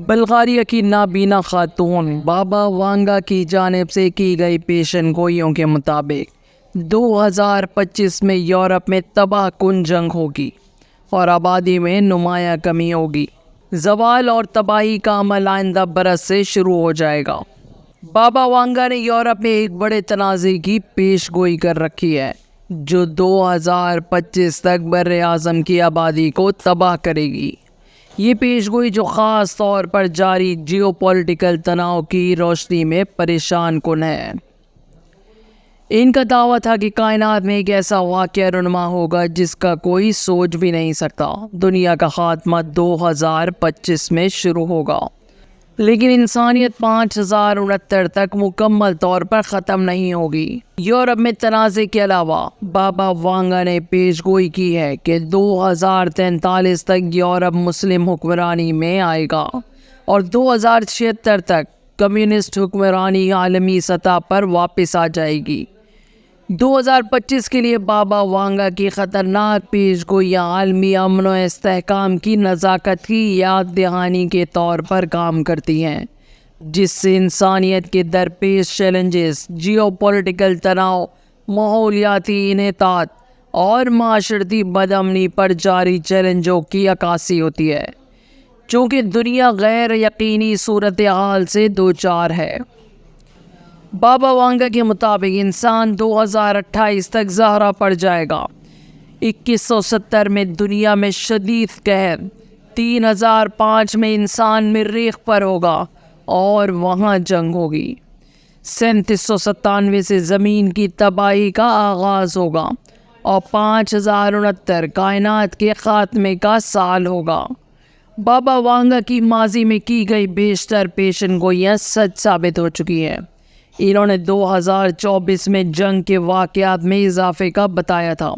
Bulgaria کی نابینا خاتون بابا وانگا کی جانب سے کی گئی پیشن گوئیوں کے مطابق 2025 میں یورپ میں تباہ کن جنگ ہوگی اور آبادی میں نمایاں کمی ہوگی۔ زوال اور تباہی کا عمل آئندہ برس سے شروع ہو جائے گا۔ بابا وانگا نے یورپ میں ایک بڑے تنازع کی پیش گوئی کر رکھی ہے جو 2025 تک بر اعظم کی آبادی کو تباہ کرے گی۔ یہ پیش گوئی جو خاص طور پر جاری جیو پولیٹیکل تناؤ کی روشنی میں پریشان کن ہے۔ ان کا دعویٰ تھا کہ کائنات میں ایک ایسا واقعہ رونما ہوگا جس کا کوئی سوچ بھی نہیں سکتا۔ دنیا کا خاتمہ 2025 میں شروع ہوگا، لیکن انسانیت 5069 تک مکمل طور پر ختم نہیں ہوگی۔ یورپ میں تنازع کے علاوہ بابا وانگا نے پیش گوئی کی ہے کہ 2043 تک یورپ مسلم حکمرانی میں آئے گا اور 2076 تک کمیونسٹ حکمرانی عالمی سطح پر واپس آ جائے گی۔ 2025 کے لیے بابا وانگا کی خطرناک پیش گوئیاں عالمی امن و استحکام کی نزاکت کی یاد دہانی کے طور پر کام کرتی ہیں، جس سے انسانیت کے درپیش چیلنجز، جیو پولیٹیکل تناؤ، ماحولیاتی انحطاط اور معاشرتی بدامنی پر جاری چیلنجوں کی عکاسی ہوتی ہے، چونکہ دنیا غیر یقینی صورتحال سے دوچار ہے۔ بابا وانگا کے مطابق انسان 2028 تک زہرا پڑ جائے گا۔ 2170 میں دنیا میں شدید قحط، 3005 میں انسان مریخ پر ہوگا اور وہاں جنگ ہوگی۔ 3797 سے زمین کی تباہی کا آغاز ہوگا اور 5069 کائنات کے خاتمے کا سال ہوگا۔ بابا وانگا کی ماضی میں کی گئی بیشتر پیشن گوئیاں سچ ثابت ہو چکی ہیں۔ انہوں نے 2024 میں جنگ کے واقعات میں اضافے کا بتایا تھا۔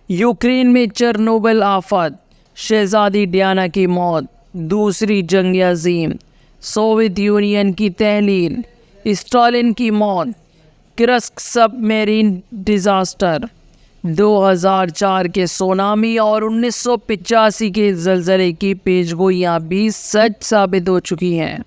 یوکرین میں چرنوبل آفت، شہزادی ڈیانا کی موت، دوسری جنگ عظیم، سوویت یونین کی تحلیل، اسٹالن کی موت، کرسک سب میرین ڈیزاسٹر، 2004 کے سونامی اور 1985 کے زلزلے کی پیش گوئیاں بھی سچ ثابت ہو چکی ہیں۔